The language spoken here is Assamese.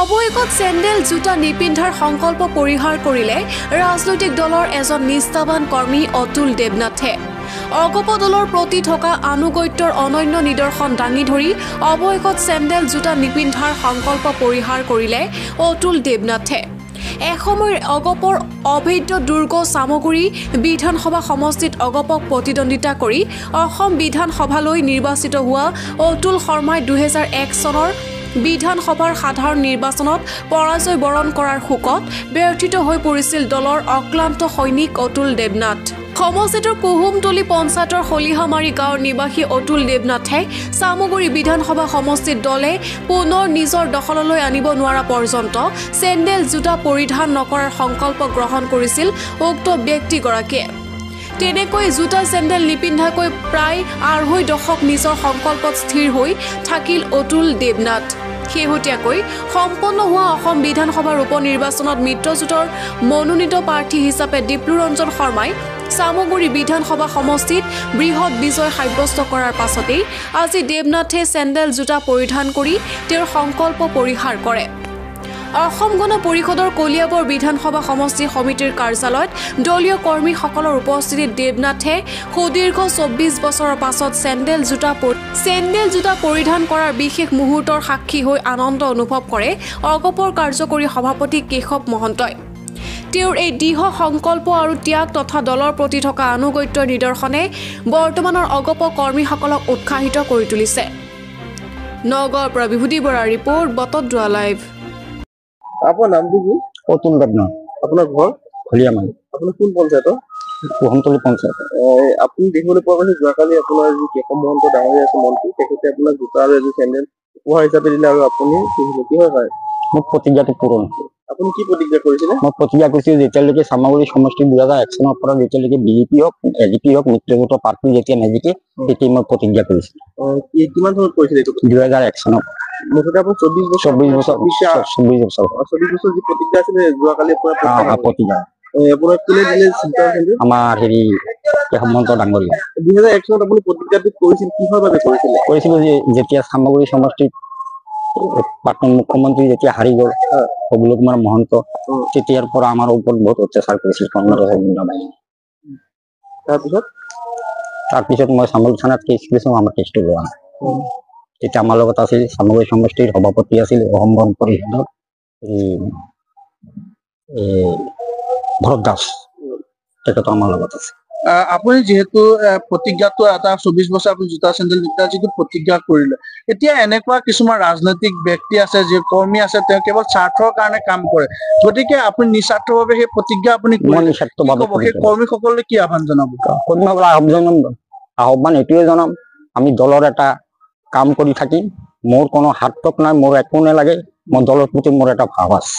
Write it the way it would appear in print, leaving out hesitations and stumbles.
অবৈকত চেণ্ডেল জোতা নিপিন্ধাৰ সংকল্প পৰিহাৰ কৰিলে ৰাজনৈতিক দলৰ এজন নিষ্ঠাবান কৰ্মী অতুল দেৱনাথে। অগপ দলৰ প্ৰতি থকা আনুগত্যৰ অনন্য নিদৰ্শন দাঙি ধৰি অবৈকত চেণ্ডেল জোতা নিপিন্ধাৰ সংকল্প পৰিহাৰ কৰিলে অতুল দেৱনাথে। এসময়ৰ অগপৰ অভেদ্য দুৰ্গ চামগুৰি বিধানসভা সমষ্টিত অগপক প্ৰতিদ্বন্দ্বিতা কৰি অসম বিধানসভালৈ নিৰ্বাচিত হোৱা অতুল শৰ্মাই 2001 চনৰ বিধানসভাৰ সাধাৰণ নিৰ্বাচনত পৰাজয় বৰণ কৰাৰ শোকত ব্যৰ্থিত হৈ পৰিছিল দলৰ অক্লান্ত সৈনিক অতুল দেৱনাথ। সমষ্টিটোৰ কুহুমতলি পঞ্চায়তৰ হলিহামাৰী গাঁৱৰ নিবাসী অতুল দেৱনাথে চামগুৰি বিধানসভা সমষ্টিত দলে পুনৰ নিজৰ দখললৈ আনিব নোৱাৰা পৰ্যন্ত চেণ্ডেল জোতা পৰিধান নকৰাৰ সংকল্প গ্ৰহণ কৰিছিল উক্ত ব্যক্তিগৰাকীয়ে। তেনেকৈ জোতা চেণ্ডেল নিপিন্ধাকৈ প্ৰায় 2.5 দশক নিজৰ সংকল্পত স্থিৰ হৈ থাকিল অতুল দেৱনাথ। শেহতীয়াকৈ সম্পন্ন হোৱা অসম বিধানসভাৰ উপ নিৰ্বাচনত মিত্ৰজোঁটৰ মনোনীত প্ৰাৰ্থী হিচাপে ডিপ্লুৰঞ্জন শৰ্মাই চামগুৰি বিধানসভা সমষ্টিত বৃহৎ বিজয় সাব্যস্ত কৰাৰ পাছতেই আজি দেৱনাথে চেণ্ডেল জোতা পৰিধান কৰি তেওঁৰ সংকল্প পৰিহাৰ কৰে। অসম গণ পৰিষদৰ কলিয়াবৰ বিধানসভা সমষ্টি সমিতিৰ কাৰ্যালয়ত দলীয় কৰ্মীসকলৰ উপস্থিতিত দেৱনাথে সুদীৰ্ঘ 24 বছৰৰ পাছত চেণ্ডেল জোতা পৰিধান কৰাৰ বিশেষ মুহূৰ্তৰ সাক্ষী হৈ আনন্দ অনুভৱ কৰে অগপৰ কাৰ্যকৰী সভাপতি কেশৱ মহন্তই। তেওঁৰ এই দৃঢ় সংকল্প আৰু ত্যাগ তথা দলৰ প্ৰতি থকা আনুগত্যৰ নিদৰ্শনে বৰ্তমানৰ অগপ কৰ্মীসকলক উৎসাহিত কৰি তুলিছে। নগৰৰ পৰা বিভূতি বৰাৰ ৰিপৰ্ট বটদ্ৰৱা লাইভ। আপনাৰ নাম কি? অতুল দেৱনাথ। আপনাৰ ঘৰ? হলিয়ামাৰী। আপনাৰ কোন পঞ্চায়ত? কুহুমতলি পঞ্চায়ত। আপনি দেখিবলৈ পোৱা গৈছে যোৱাকালি আপোনাৰ যি কেশৱ মহন্ত ডাঙৰীয়া আছে মন্ত্ৰী তেখেতে আপোনাৰ জোতা আৰু এযোৰ চেণ্ডেল উপহাৰ হিচাপে দিলে আৰু আপুনি কি হয়? মোৰ প্ৰতিজ্ঞাটো পূৰণ। আপুনি কি প্ৰতিজ্ঞা কৰিছিলে? মই প্ৰতিজ্ঞা কৰিছিলোঁ যেতিয়ালৈকে চামগুৰি সমষ্টি 2001 চনৰ পৰা যেতিয়ালৈকে বিজেপি হওক এজিপি হওক মিত্ৰজোঁটৰ প্ৰাৰ্থী যেতিয়া নাজিকে তেতিয়া মই প্ৰতিজ্ঞা কৰিছিলোঁ। কিমান চনত কৰিছিলে এইটো? 2001 চনত। মুঠতে আপোনাৰ 24 বছৰ যি প্ৰতিজ্ঞা আছিলে যোৱাকালি আপোনাৰ প্ৰতিজ্ঞা আপোনাৰ কোনে দিলে? আমাৰ কেশৱ মহন্ত ডাঙৰীয়া। 2001 চনত আপুনি প্ৰতিজ্ঞাটো কৰিছিল কিহৰ বাবে কৰিছিলোঁ যে যেতিয়া চামগুৰি সমষ্টিত প্ৰাক্তন মুখ্যমন্ত্ৰী যেতিয়া হাৰি গ'ল সবুল কুমাৰ মহন্ত তেতিয়াৰ পৰা আমাৰ ওপৰত বহুত অত্যাচাৰ কৰিছিল কংগ্ৰেছৰ গুণ্ডা বাহিনী। তাৰপিছত মই চামগুৰি থানাত কেছ কৰিছোঁ, আমাৰ কেছটো লোৱা নাই। তেতিয়া আমাৰ লগত আছিল চামগুৰি সমষ্টিৰ সভাপতি আছিল অসম গণ পৰিষদৰ ভৰত দাস, তেখেতো আমাৰ লগত আছে। আপুনি যিহেতু প্ৰতিজ্ঞাটো এটা 24 বছৰ আপুনি জোতা চেণ্ডেল যিটো প্ৰতিজ্ঞা কৰিলে, এতিয়া এনেকুৱা কিছুমান ৰাজনৈতিক ব্যক্তি আছে যি কৰ্মী আছে তেওঁ কেৱল স্বাৰ্থৰ কাৰণে কাম কৰে, গতিকে আপুনি নিস্বাৰ্থভাৱে সেই প্ৰতিজ্ঞা আপুনি কৰ্মীসকললৈ কি আহ্বান জনাব? আহ্বান এইটোৱে জনাম, আমি দলৰ এটা কাম কৰি থাকিম, মোৰ কোনো হাত টক নাই, মোৰ একো নালাগে, মোৰ দলৰ প্ৰতি মোৰ এটা ভাৱ আছে।